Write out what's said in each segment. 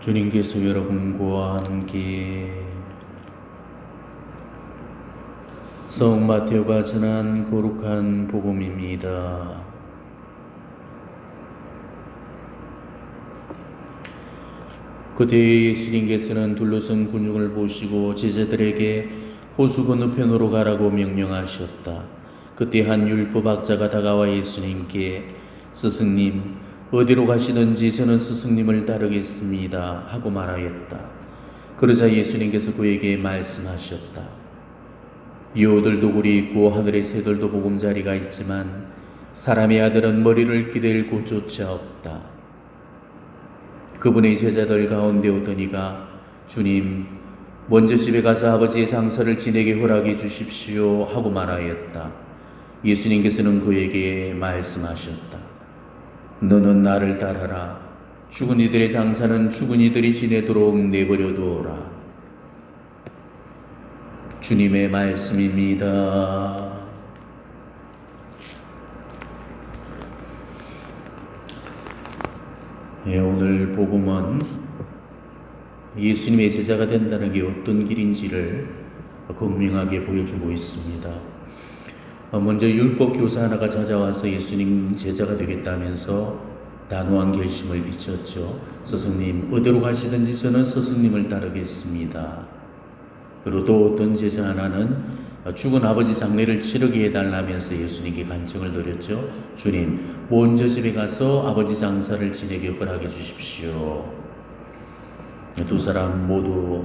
주님께서 여러분과 함께 성 마테오가 전한 거룩한 복음입니다. 그때 예수님께서는 둘러선 군중을 보시고 제자들에게 호수 건너편으로 가라고 명령하셨다. 그때 한 율법학자가 다가와 예수님께 스승님, 어디로 가시든지 저는 스승님을 따르겠습니다 하고 말하였다. 그러자 예수님께서 그에게 말씀하셨다. 여우들도 굴이 있고 하늘의 새들도 보금자리가 있지만 사람의 아들은 머리를 기댈 곳조차 없다. 그분의 제자들 가운데 어떤 이가 주님, 먼저 집에 가서 아버지의 장사를 지내게 허락해 주십시오 하고 말하였다. 예수님께서는 그에게 말씀하셨다. 너는 나를 따르라. 죽은 이들의 장사는 죽은 이들이 지내도록 내버려 두어라. 주님의 말씀입니다. 오늘 복음은 예수님의 제자가 된다는 게 어떤 길인지를 극명하게 보여주고 있습니다. 먼저 율법 교사 하나가 찾아와서 예수님 제자가 되겠다면서 단호한 결심을 비쳤죠. 스승님, 어디로 가시든지 저는 스승님을 따르겠습니다. 그리고 또 어떤 제자 하나는 죽은 아버지 장례를 치르게 해달라면서 예수님께 간청을 드렸죠. 주님, 먼저 집에 가서 아버지 장사를 지내게 허락해 주십시오. 두 사람 모두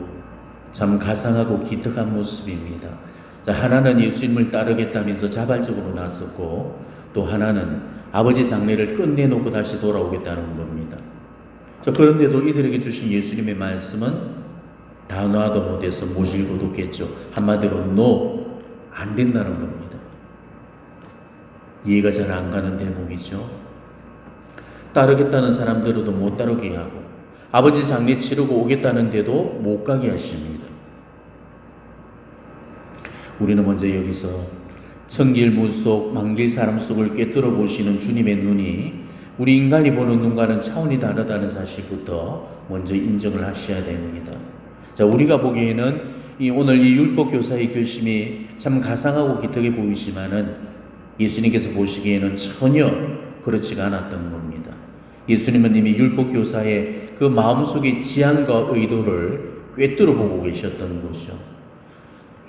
참 가상하고 기특한 모습입니다. 하나는 예수님을 따르겠다면서 자발적으로 나섰고, 또 하나는 아버지 장례를 끝내놓고 다시 돌아오겠다는 겁니다. 그런데도 이들에게 주신 예수님의 말씀은 단호하도 못해서 모질고 뒀겠죠. 한마디로 no, 안 된다는 겁니다. 이해가 잘 안 가는 대목이죠. 따르겠다는 사람들도 못 따르게 하고, 아버지 장례 치르고 오겠다는데도 못 가게 하십니다. 우리는 먼저 여기서 천길무 속, 만길 사람 속을 꿰뚫어 보시는 주님의 눈이 우리 인간이 보는 눈과는 차원이 다르다는 사실부터 먼저 인정을 하셔야 됩니다. 우리가 보기에는 오늘 이 율법 교사의 결심이 참 가상하고 기특해 보이지만은 예수님께서 보시기에는 전혀 그렇지가 않았던 겁니다. 예수님은 이미 율법 교사의 그 마음속의 지향과 의도를 꿰뚫어 보고 계셨던 거죠.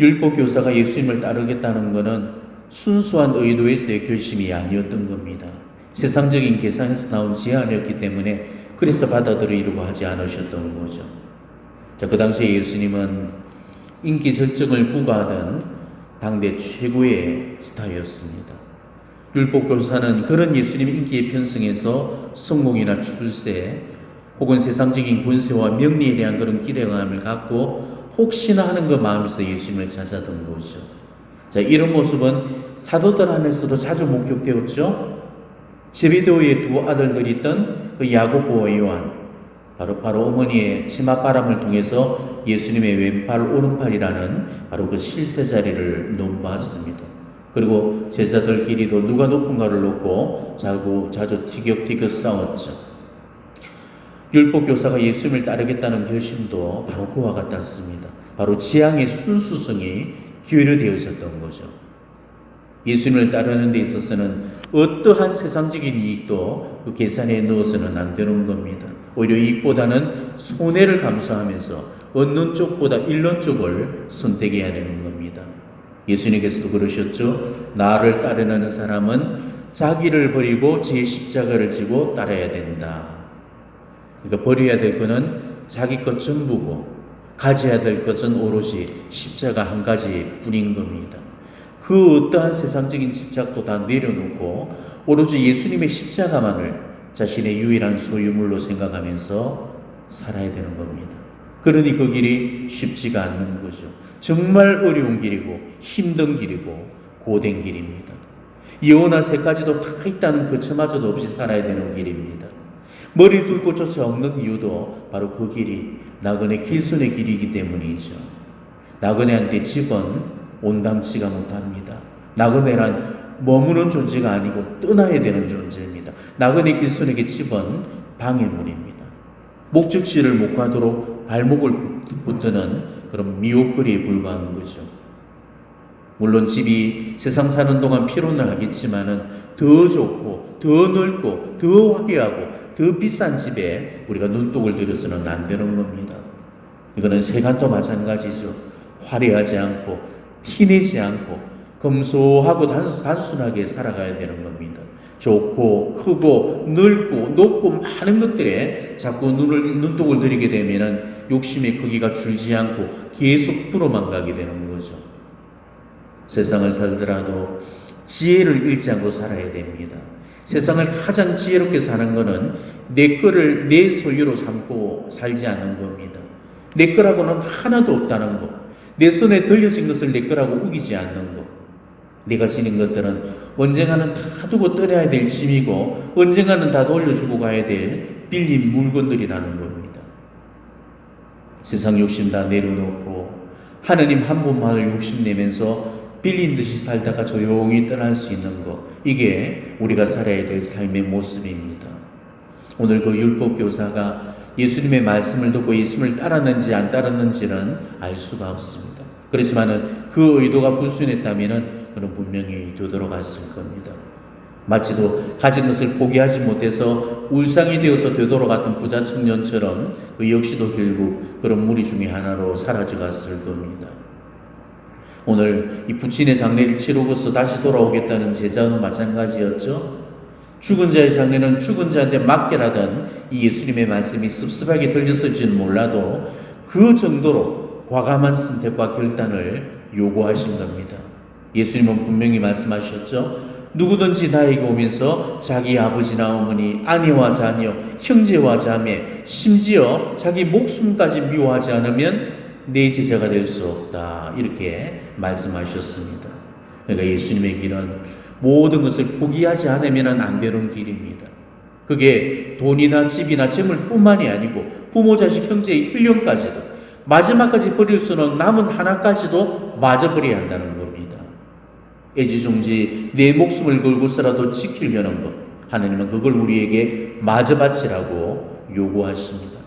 율법 교사가 예수님을 따르겠다는 것은 순수한 의도에서의 결심이 아니었던 겁니다. 세상적인 계산에서 나온 제안이었기 때문에 그래서 받아들이려고 하지 않으셨던 거죠. 그 당시에 예수님은 인기 절정을 구가하던 당대 최고의 스타였습니다. 율법 교사는 그런 예수님 인기에 편승해서 성공이나 출세 혹은 세상적인 권세와 명리에 대한 그런 기대감을 갖고 혹시나 하는 그 마음에서 예수님을 찾아던 거죠. 이런 모습은 사도들 안에서도 자주 목격되었죠. 제베데오의 두 아들들이 있던 그 야고보와 요한, 바로 어머니의 치맛바람을 통해서 예수님의 왼팔 오른팔이라는 바로 그 실세 자리를 넘보았습니다. 그리고 제자들끼리도 누가 높은가를 놓고 자주 티격태격 싸웠죠. 율법 교사가 예수님을 따르겠다는 결심도 바로 그와 같았습니다. 바로 지향의 순수성이 기회되어 있었던 거죠. 예수님을 따르는 데 있어서는 어떠한 세상적인 이익도 그 계산에 넣어서는 안 되는 겁니다. 오히려 이익보다는 손해를 감수하면서 얻는 쪽보다 잃는 쪽을 선택해야 되는 겁니다. 예수님께서도 그러셨죠. 나를 따르는 사람은 자기를 버리고 제 십자가를 지고 따라야 된다. 그러니까 버려야 될 것은 자기 것 전부고 가져야 될 것은 오로지 십자가 한 가지 뿐인 겁니다. 그 어떠한 세상적인 집착도 다 내려놓고 오로지 예수님의 십자가만을 자신의 유일한 소유물로 생각하면서 살아야 되는 겁니다. 그러니 그 길이 쉽지가 않는 거죠. 정말 어려운 길이고 힘든 길이고 고된 길입니다. 이혼한 새까지도 다 있다는 그처마저도 없이 살아야 되는 길입니다. 머리 둘 곳조차 없는 이유도 바로 그 길이 나그네 길손의 길이기 때문이죠. 나그네한테 집은 온당치가 못합니다. 나그네란 머무는 존재가 아니고 떠나야 되는 존재입니다. 나그네 길손에게 집은 방해물입니다. 목적지를 못 가도록 발목을 붙드는 그런 미혹거리에 불과한 거죠. 물론 집이 세상 사는 동안 필요는 하겠지만은 더 좋고 더 넓고 더 화려하고 더 비싼 집에 우리가 눈독을 들여서는 안 되는 겁니다. 이거는 세간도 마찬가지죠. 화려하지 않고 티내지 않고 검소하고 단순하게 살아가야 되는 겁니다. 좋고 크고 넓고 높고 많은 것들에 자꾸 눈독을 들이게 되면은 욕심의 크기가 줄지 않고 계속 불어만 가게 되는 거죠. 세상을 살더라도 지혜를 잃지 않고 살아야 됩니다. 세상을 가장 지혜롭게 사는 것은 내 거를 내 소유로 삼고 살지 않는 겁니다. 내 거라고는 하나도 없다는 것. 내 손에 들려진 것을 내 거라고 우기지 않는 것. 내가 지닌 것들은 언젠가는 다 두고 떠나야 될 짐이고 언젠가는 다 돌려주고 가야 될 빌린 물건들이라는 겁니다. 세상 욕심 다 내려놓고 하느님 한 분만을 욕심내면서 빌린 듯이 살다가 조용히 떠날 수 있는 것, 이게 우리가 살아야 될 삶의 모습입니다. 오늘 그 율법교사가 예수님의 말씀을 듣고 예수님을 따랐는지 안 따랐는지는 알 수가 없습니다. 그렇지만은 그 의도가 불순했다면은 그는 분명히 되돌아갔을 겁니다. 마치도 가진 것을 포기하지 못해서 울상이 되어서 되돌아갔던 부자 청년처럼 그 역시도 결국 그런 무리 중에 하나로 사라져갔을 겁니다. 오늘 이 부친의 장례를 치르고서 다시 돌아오겠다는 제자는 마찬가지였죠. 죽은 자의 장례는 죽은 자한테 맡기라던 이 예수님의 말씀이 습습하게 들렸을지는 몰라도 그 정도로 과감한 선택과 결단을 요구하신 겁니다. 예수님은 분명히 말씀하셨죠. 누구든지 나에게 오면서 자기 아버지나 어머니, 아내와 자녀, 형제와 자매, 심지어 자기 목숨까지 미워하지 않으면 내 제자가 될 수 없다. 이렇게 말씀하셨습니다. 그러니까 예수님의 길은 모든 것을 포기하지 않으면 안 되는 길입니다. 그게 돈이나 집이나 재물 뿐만이 아니고 부모, 자식, 형제의 혈령까지도 마지막까지 버릴 수는 남은 하나까지도 마저 버려야 한다는 겁니다. 애지중지 내 목숨을 걸고서라도 지키려는 것, 하나님은 그걸 우리에게 마저 바치라고 요구하십니다.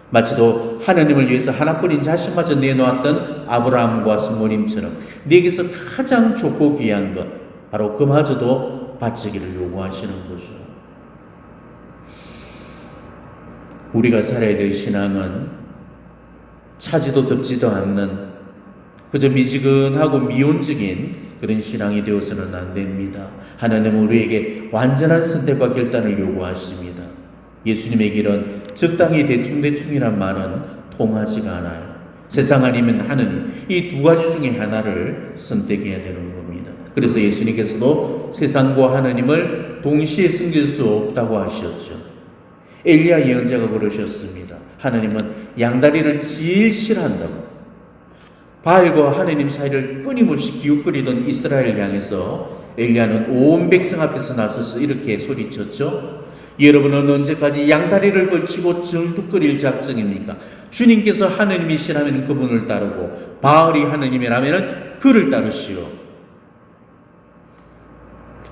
마치도 하나님을 위해서 하나뿐인 자신마저 내놓았던 아브라함과 스모님처럼 내게서 가장 좋고 귀한 것, 바로 그마저도 바치기를 요구하시는 거죠. 우리가 살아야 될 신앙은 차지도 덥지도 않는 그저 미지근하고 미온적인 그런 신앙이 되어서는 안 됩니다. 하나님은 우리에게 완전한 선택과 결단을 요구하십니다. 예수님의 길은 적당히 대충대충이란 말은 통하지가 않아요. 세상 아니면 하느님, 이 두 가지 중에 하나를 선택해야 되는 겁니다. 그래서 예수님께서도 세상과 하느님을 동시에 섬길 수 없다고 하셨죠. 엘리야 예언자가 그러셨습니다. 하느님은 양다리를 제일 싫어한다고. 바알과 하느님 사이를 끊임없이 기웃거리던 이스라엘 향해서 엘리야는 온 백성 앞에서 나서서 이렇게 소리쳤죠. 여러분은 언제까지 양다리를 걸치고 절뚝거릴 작정입니까? 주님께서 하느님이시라면 그분을 따르고 바알이 하느님이라면 그를 따르시오.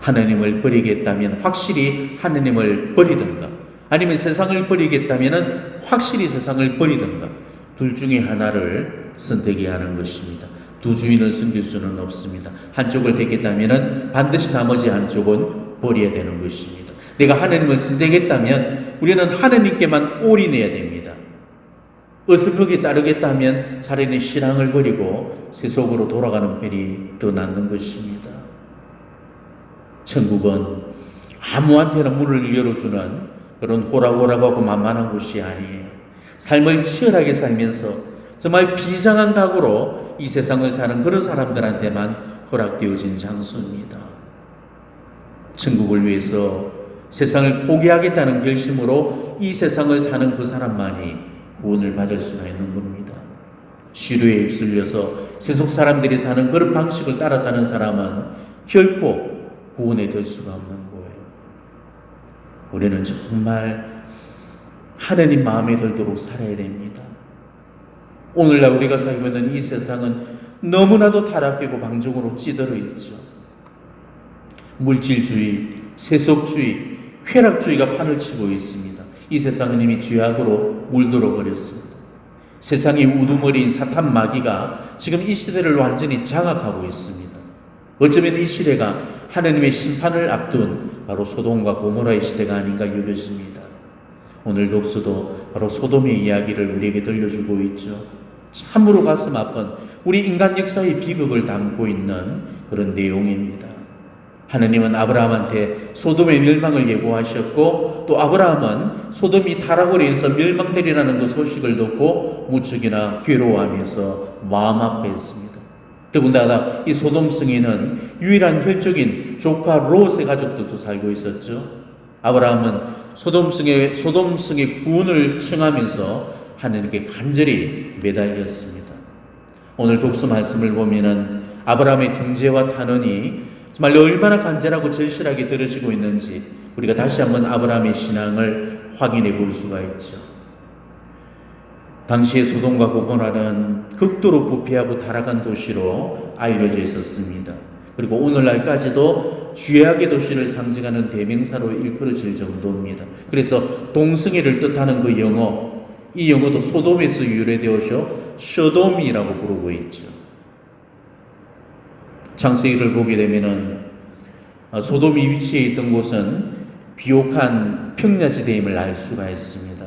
하느님을 버리겠다면 확실히 하느님을 버리든가, 아니면 세상을 버리겠다면 확실히 세상을 버리든가, 둘 중에 하나를 선택해야 하는 것입니다. 두 주인을 섬길 수는 없습니다. 한쪽을 택했다면 반드시 나머지 한쪽은 버려야 되는 것입니다. 내가 하나님을 선택했다면 우리는 하나님께만 올인해야 됩니다. 어설프게 따르겠다면 차라리 신앙을 버리고 세속으로 돌아가는 편이 더 낫는 것입니다. 천국은 아무한테나 문을 열어주는 그런 호락호락하고 만만한 곳이 아니에요. 삶을 치열하게 살면서 정말 비장한 각오로 이 세상을 사는 그런 사람들한테만 허락되어진 장소입니다. 천국을 위해서 세상을 포기하겠다는 결심으로 이 세상을 사는 그 사람만이 구원을 받을 수가 있는 겁니다. 시류에 휩쓸려서 세속 사람들이 사는 그런 방식을 따라 사는 사람은 결코 구원에 될 수가 없는 거예요. 우리는 정말 하나님 마음에 들도록 살아야 됩니다. 오늘날 우리가 살고 있는 이 세상은 너무나도 타락하고 방종으로 찌들어 있죠. 물질주의, 세속주의, 쾌락주의가 판을 치고 있습니다. 이 세상은 이미 죄악으로 물들어 버렸습니다. 세상의 우두머리인 사탄 마귀가 지금 이 시대를 완전히 장악하고 있습니다. 어쩌면 이 시대가 하나님의 심판을 앞둔 바로 소돔과 고모라의 시대가 아닌가 여겨집니다. 오늘 독서도 바로 소돔의 이야기를 우리에게 들려주고 있죠. 참으로 가슴 아픈 우리 인간 역사의 비극을 담고 있는 그런 내용입니다. 하느님은 아브라함한테 소돔의 멸망을 예고하셨고, 또 아브라함은 소돔이 타락으로 인해서 멸망되리라는 그 소식을 듣고 무척이나 괴로워하면서 마음 아파했습니다. 더군다나 이 소돔 성에는 유일한 혈족인 조카 롯의 가족들도 살고 있었죠. 아브라함은 소돔 성의 구원을 청하면서 하느님께 간절히 매달렸습니다. 오늘 독서 말씀을 보면은 아브라함의 중재와 탄원이 정말 얼마나 간절하고 절실하게 들어지고 있는지 우리가 다시 한번 아브라함의 신앙을 확인해 볼 수가 있죠. 당시의 소돔과 고모라는 극도로 부패하고 타락한 도시로 알려져 있었습니다. 그리고 오늘날까지도 죄악의 도시를 상징하는 대명사로 일컬어질 정도입니다. 그래서 동성애를 뜻하는 그 영어, 이 영어도 소돔에서 유래되어서 셔돔이라고 부르고 있죠. 창세기를 보게 되면은 소돔이 위치해 있던 곳은 비옥한 평야지대임을 알 수가 있습니다.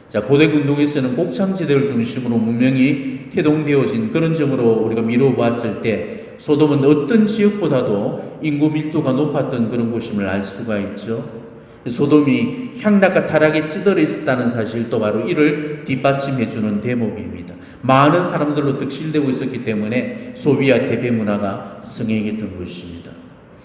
자, 고대 근동에서는 곡창지대를 중심으로 문명이 태동되어진 그런 점으로 우리가 미루어 보았을 때 소돔은 어떤 지역보다도 인구 밀도가 높았던 그런 곳임을 알 수가 있죠. 소돔이 향락과 타락에 찌들어 있었다는 사실도 바로 이를 뒷받침해주는 대목입니다. 많은 사람들로 득실되고 있었기 때문에 소비와 대배 문화가 성행했던 것입니다.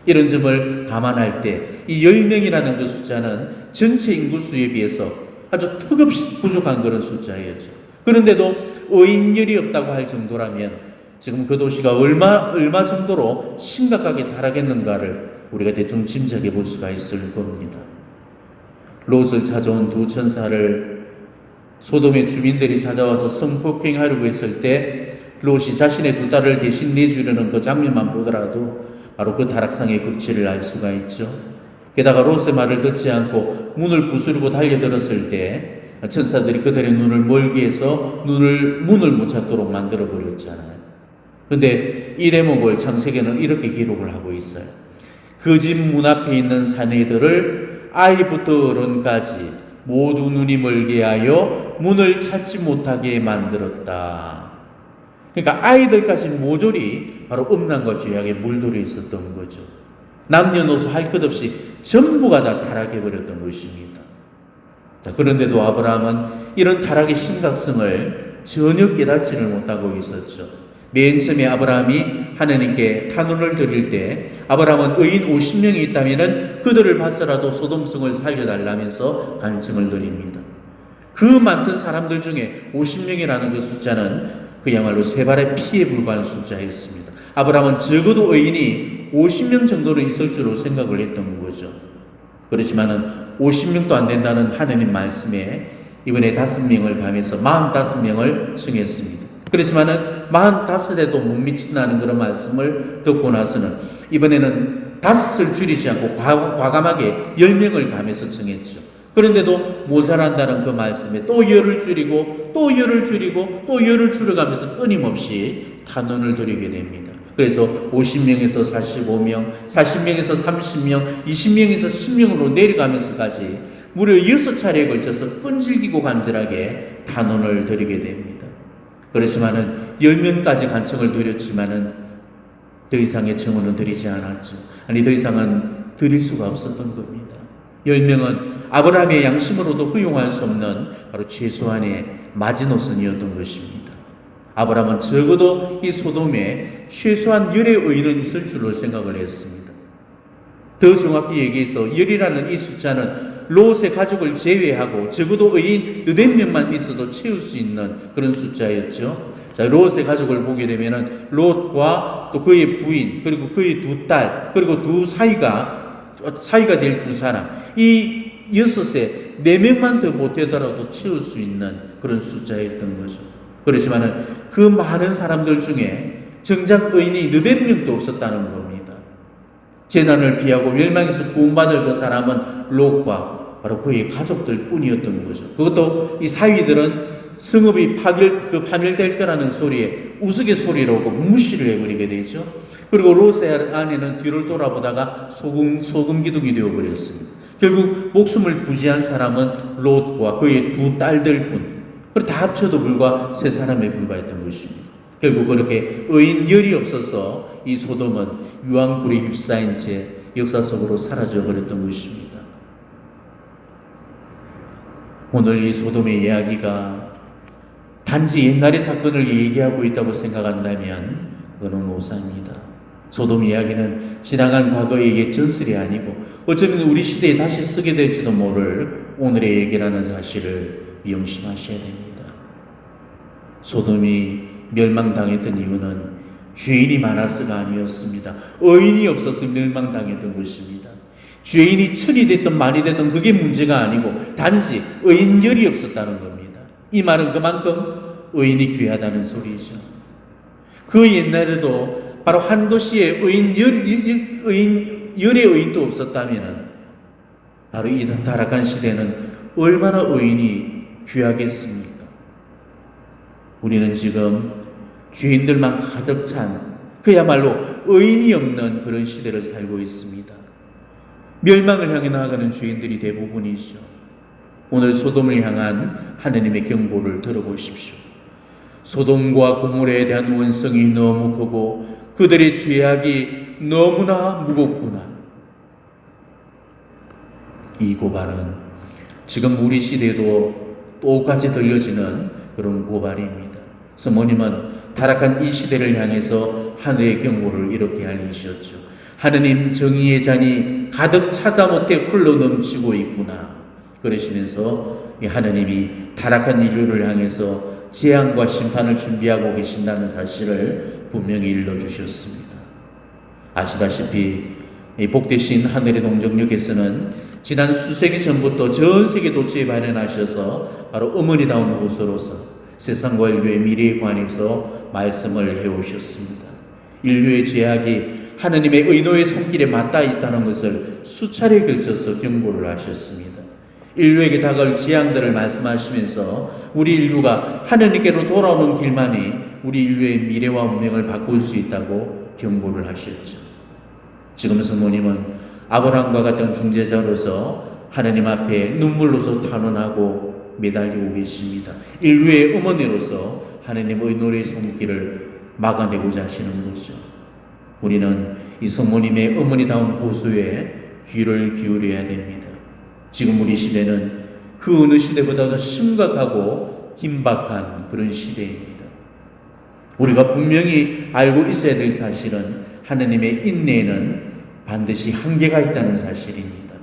이런 점을 감안할 때 이 10명이라는 그 숫자는 전체 인구수에 비해서 아주 턱없이 부족한 그런 숫자였죠. 그런데도 의인열이 없다고 할 정도라면 지금 그 도시가 얼마 정도로 심각하게 타락했는가를 우리가 대충 짐작해 볼 수가 있을 겁니다. 롯을 찾아온 두 천사를 소돔의 주민들이 찾아와서 성폭행하려고 했을 때 롯이 자신의 두 딸을 대신 내주려는 그 장면만 보더라도 바로 그 타락상의 극치를 알 수가 있죠. 게다가 롯의 말을 듣지 않고 문을 부수르고 달려들었을 때 천사들이 그들의 눈을 멀게 해서 문을 못 찾도록 만들어 버렸잖아요. 그런데 이 대목을 창세기는 이렇게 기록을 하고 있어요. 그 집 문 앞에 있는 사내들을 아이부터 어른까지 모두 눈이 멀게 하여 문을 찾지 못하게 만들었다. 그러니까 아이들까지 모조리 바로 음란과 죄악에 물들어 있었던 거죠. 남녀노소 할 것 없이 전부가 다 타락해버렸던 것입니다. 그런데도 아브라함은 이런 타락의 심각성을 전혀 깨닫지를 못하고 있었죠. 맨 처음에 아브라함이 하나님께 탄원을 드릴 때 아브라함은 의인 50명이 있다면 그들을 봐서라도 소돔성을 살려달라면서 간청을 드립니다. 그 많던 사람들 중에 50명이라는 그 숫자는 그야말로 세 발의 피에 불과한 숫자였습니다. 아브라함은 적어도 의인이 50명 정도는 있을 줄로 생각을 했던 거죠. 그렇지만은 50명도 안 된다는 하나님 말씀에 이번에 5명을 가면서 45명을 청했습니다. 그렇지만은 45에도 못 미친다는 그런 말씀을 듣고 나서는 이번에는 5을 줄이지 않고 과감하게 10명을 가면서 청했죠. 그런데도 모자란다는 그 말씀에 또 열을 줄이고 또 열을 줄이고 또 열을 줄여가면서 끊임없이 탄원을 드리게 됩니다. 그래서 50명에서 45명, 40명에서 30명, 20명에서 10명으로 내려가면서까지 무려 6차례에 걸쳐서 끈질기고 간절하게 탄원을 드리게 됩니다. 그렇지만은 10명까지 간청을 드렸지만은 더 이상의 청원은 드리지 않았죠. 아니, 더 이상은 드릴 수가 없었던 겁니다. 10명은 아브라함의 양심으로도 허용할 수 없는 바로 최소한의 마지노선이었던 것입니다. 아브라함은 적어도 이 소돔에 최소한 10의 의인은 있을 줄로 생각을 했습니다. 더 정확히 얘기해서 10이라는 이 숫자는 롯의 가족을 제외하고 적어도 의인 4명만 있어도 채울 수 있는 그런 숫자였죠. 자, 롯의 가족을 보게 되면은 롯과 또 그의 부인, 그리고 그의 두 딸, 그리고 두 사이가 될 두 사람, 이 6에 4명만 더 못되더라도 채울 수 있는 그런 숫자였던 거죠. 그렇지만은 그 많은 사람들 중에 정작 의인이 4명도 없었다는 겁니다. 재난을 피하고 멸망에서 구원받을 그 사람은 롯과 바로 그의 가족들 뿐이었던 거죠. 그것도 이 사위들은 성읍이 파멸될 거라는 소리에 우스갯소리로 무시를 해버리게 되죠. 그리고 롯의 아내는 뒤를 돌아보다가 소금 기둥이 되어버렸습니다. 결국 목숨을 부지한 사람은 롯과 그의 두 딸들 뿐. 그리고 다 합쳐도 불과 세 사람에 불과했던 것입니다. 결국 그렇게 의인열이 없어서 이 소돔은 유황불에 휩싸인 채 역사 속으로 사라져 버렸던 것입니다. 오늘 이 소돔의 이야기가 단지 옛날의 사건을 얘기하고 있다고 생각한다면 그건 오산입니다. 소돔 이야기는 지나간 과거의 옛 전설이 아니고 어쩌면 우리 시대에 다시 쓰게 될지도 모를 오늘의 얘기라는 사실을 명심하셔야 됩니다. 소돔이 멸망당했던 이유는 죄인이 많아서가 아니었습니다. 의인이 없어서 멸망당했던 것입니다. 죄인이 천이 됐든 만이 됐든 그게 문제가 아니고 단지 의인열이 없었다는 겁니다. 이 말은 그만큼 의인이 귀하다는 소리죠. 그 옛날에도 바로 한 도시에 열의 의인도 없었다면 바로 이 타락한 시대는 얼마나 의인이 귀하겠습니까? 우리는 지금 죄인들만 가득 찬 그야말로 의인이 없는 그런 시대를 살고 있습니다. 멸망을 향해 나아가는 죄인들이 대부분이죠. 오늘 소돔을 향한 하느님의 경고를 들어보십시오. 소돔과 고모라에 대한 원성이 너무 크고 그들의 죄악이 너무나 무겁구나. 이 고발은 지금 우리 시대에도 똑같이 들려지는 그런 고발입니다. 성모님은 타락한 이 시대를 향해서 하늘의 경고를 이렇게 알리셨죠. 하느님 정의의 잔이 가득 차다 못해 흘러 넘치고 있구나. 그러시면서 하느님이 타락한 인류를 향해서 재앙과 심판을 준비하고 계신다는 사실을 분명히 일러주셨습니다. 아시다시피 이 복되신 하늘의 동정역에서는 지난 수세기 전부터 전 세계 도처에 발현하셔서 바로 어머니다운 호소로서 세상과 인류의 미래에 관해서 말씀을 해오셨습니다. 인류의 죄악이 하느님의 의노의 손길에 맞닿아 있다는 것을 수차례 걸쳐서 경고를 하셨습니다. 인류에게 다가올 재앙들을 말씀하시면서 우리 인류가 하느님께로 돌아오는 길만이 우리 인류의 미래와 운명을 바꿀 수 있다고 경고를 하셨죠. 지금 성모님은 아브라함과 같은 중재자로서 하느님 앞에 눈물로서 탄원하고 매달리고 계십니다. 인류의 어머니로서 하느님의 노래의 손길을 막아내고자 하시는 거죠. 우리는 이 성모님의 어머니다운 호소에 귀를 기울여야 됩니다. 지금 우리 시대는 그 어느 시대보다도 심각하고 긴박한 그런 시대입니다. 우리가 분명히 알고 있어야 될 사실은 하느님의 인내에는 반드시 한계가 있다는 사실입니다.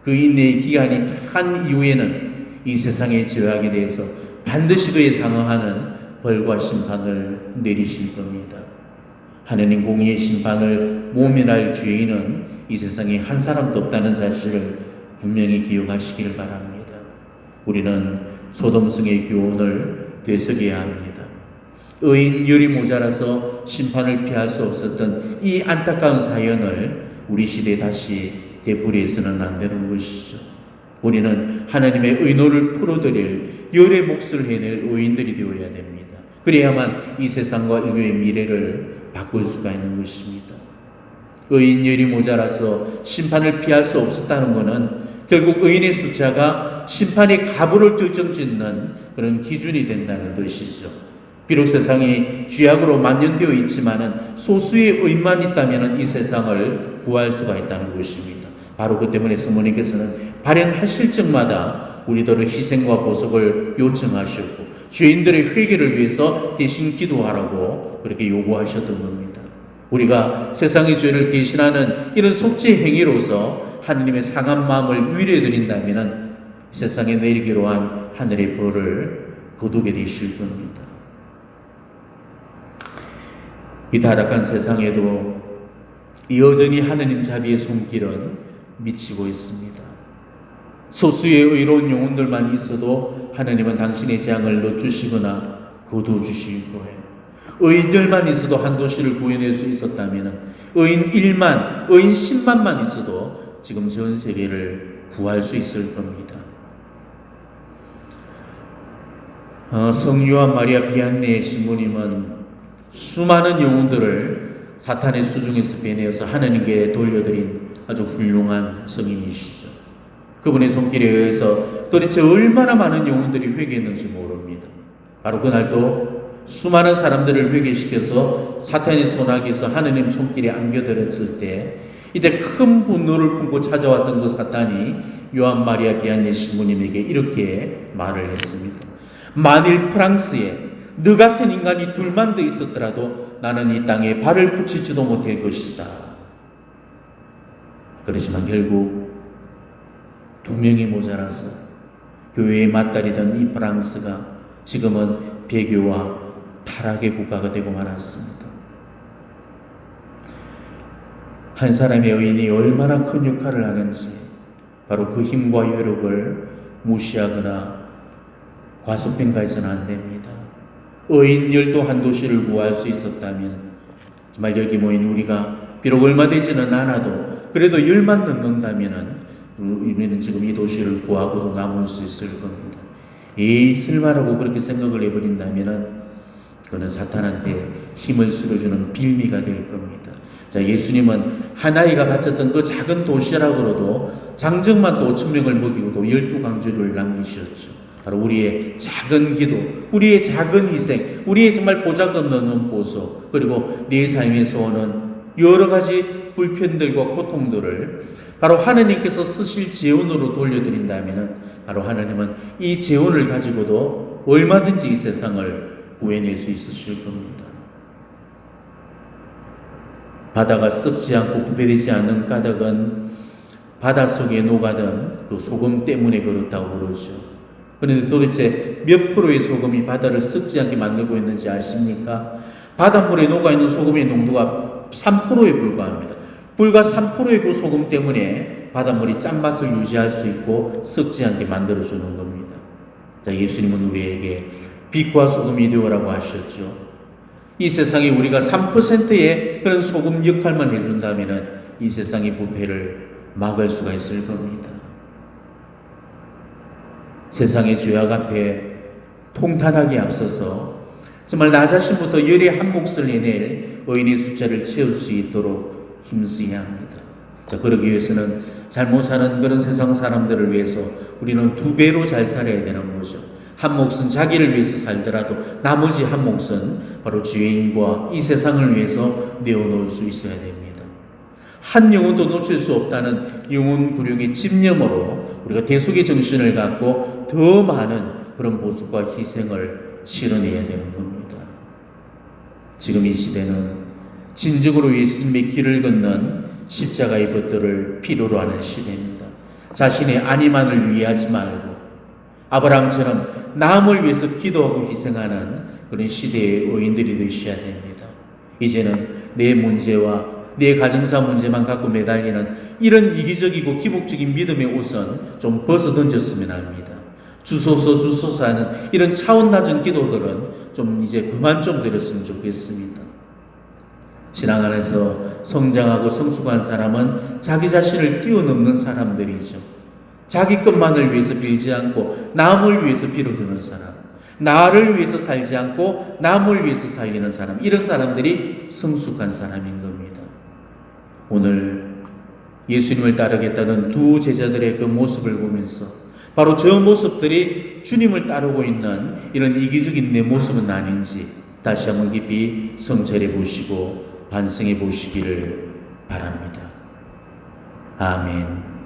그 인내의 기간이 한 이후에는 이 세상의 죄악에 대해서 반드시 그에 상응하는 벌과 심판을 내리실 겁니다. 하느님 공의의 심판을 모면할 죄인은 이 세상에 한 사람도 없다는 사실을 분명히 기억하시기를 바랍니다. 우리는 소돔성의 교훈을 되새겨야 합니다. 의인열이 모자라서 심판을 피할 수 없었던 이 안타까운 사연을 우리 시대에 다시 되풀이해서는 안 되는 것이죠. 우리는 하나님의 의노를 풀어드릴 열의 몫을 해낼 의인들이 되어야 됩니다. 그래야만 이 세상과 인류의 미래를 바꿀 수가 있는 것입니다. 의인열이 모자라서 심판을 피할 수 없었다는 것은 결국 의인의 숫자가 심판의 가부를 결정짓는 그런 기준이 된다는 것이죠. 비록 세상이 죄악으로 만연되어 있지만은 소수의 의인만 있다면 이 세상을 구할 수가 있다는 것입니다. 바로 그 때문에 성모님께서는 발현하실 적마다 우리들의 희생과 보석을 요청하셨고 죄인들의 회개를 위해서 대신 기도하라고 그렇게 요구하셨던 겁니다. 우리가 세상의 죄를 대신하는 이런 속죄 행위로서 하느님의 상한 마음을 위로해드린다면 세상에 내리기로 한 하늘의 벌을 거두게 되실 겁니다. 이 타락한 세상에도 여전히 하느님 자비의 손길은 미치고 있습니다. 소수의 의로운 영혼들만 있어도 하느님은 당신의 재앙을 넣어주시거나 거두어주실 거예요. 의인들만 있어도 한 도시를 구해낼 수 있었다면 의인 1만, 의인 10만만 있어도 지금 전 세계를 구할 수 있을 겁니다. 성 요한 마리아 비안네 신부님은 수많은 영혼들을 사탄의 수중에서 빼내어서 하나님께 돌려드린 아주 훌륭한 성인이시죠. 그분의 손길에 의해서 도대체 얼마나 많은 영혼들이 회개했는지 모릅니다. 바로 그날도 수많은 사람들을 회개시켜서 사탄의 손아귀에서 하느님 손길에 안겨들었을 때, 이때 큰 분노를 품고 찾아왔던 그 사탄이 요한 마리아 비안네 신부님에게 이렇게 말을 했습니다. 만일 프랑스에 너 같은 인간이 둘만 더 있었더라도 나는 이 땅에 발을 붙이지도 못할 것이다. 그렇지만 결국 2명이 모자라서 교회에 맞다리던 이 프랑스가 지금은 배교와 타락의 국가가 되고 말았습니다. 한 사람의 의인이 얼마나 큰 역할을 하는지 바로 그 힘과 여력을 무시하거나 과소평가해서는 안 됩니다. 의인 12도시를 구할 수 있었다면 정말 여기 모인 우리가 비록 얼마 되지는 않아도 그래도 10만 넘는다면 우리는 지금 이 도시를 구하고도 남을 수 있을 겁니다. 있을만하고 그렇게 생각을 해버린다면 그는 사탄한테 힘을 실어주는 빌미가 될 겁니다. 자, 예수님은 한 아이가 바쳤던 그 작은 도시락으로도 장정만 또 5,000명을 먹이고도 12강주를 남기셨죠. 바로 우리의 작은 기도, 우리의 작은 희생, 우리의 정말 보잘것없는 보소, 그리고 내 삶에서 오는 여러 가지 불편들과 고통들을 바로 하나님께서 쓰실 재원으로 돌려드린다면 바로 하나님은 이 재원을 가지고도 얼마든지 이 세상을 구해낼 수 있으실 겁니다. 바다가 썩지 않고 부패되지 않는 까닭은 바닷속에 녹아든 그 소금 때문에 그렇다고 그러죠. 그런데 도대체 몇 프로의 소금이 바다를 썩지 않게 만들고 있는지 아십니까? 바닷물에 녹아있는 소금의 농도가 3%에 불과합니다. 불과 3%의 그 소금 때문에 바닷물이 짠맛을 유지할 수 있고 썩지 않게 만들어주는 겁니다. 자, 예수님은 우리에게 빛과 소금이 되어라고 하셨죠. 이 세상에 우리가 3%의 그런 소금 역할만 해준다면 이 세상의 부패를 막을 수가 있을 겁니다. 세상의 죄악 앞에 통탄하기 앞서서 정말 나 자신부터 열의 한 몫을 내낼 의인의 숫자를 채울 수 있도록 힘쓰어야 합니다. 자, 그러기 위해서는 잘못 사는 그런 세상 사람들을 위해서 우리는 2배로 잘 살아야 되는 거죠. 한 몫은 자기를 위해서 살더라도 나머지 한 몫은 바로 죄인과 이 세상을 위해서 내어놓을 수 있어야 됩니다. 한 영혼도 놓칠 수 없다는 영혼 구령의 집념으로 우리가 대속의 정신을 갖고 더 많은 그런 보수과 희생을 실어내야 되는 겁니다. 지금 이 시대는 진정으로 예수님의 길을 걷는 십자가의 벗들을 필요로 하는 시대입니다. 자신의 안위만을 위하지 말고 아브라함처럼 남을 위해서 기도하고 희생하는 그런 시대의 의인들이 되셔야 됩니다. 이제는 내 문제와 내 가정사 문제만 갖고 매달리는 이런 이기적이고 기복적인 믿음의 옷은 좀 벗어 던졌으면 합니다. 주소서 하는 이런 차원 낮은 기도들은 좀 이제 그만 좀 드렸으면 좋겠습니다. 신앙 안에서 성장하고 성숙한 사람은 자기 자신을 뛰어넘는 사람들이죠. 자기 것만을 위해서 빌지 않고 남을 위해서 빌어주는 사람, 나를 위해서 살지 않고 남을 위해서 살리는 사람, 이런 사람들이 성숙한 사람인 겁니다. 오늘 예수님을 따르겠다는 두 제자들의 그 모습을 보면서 바로 저 모습들이 주님을 따르고 있는 이런 이기적인 내 모습은 아닌지 다시 한번 깊이 성찰해 보시고 반성해 보시기를 바랍니다. 아멘.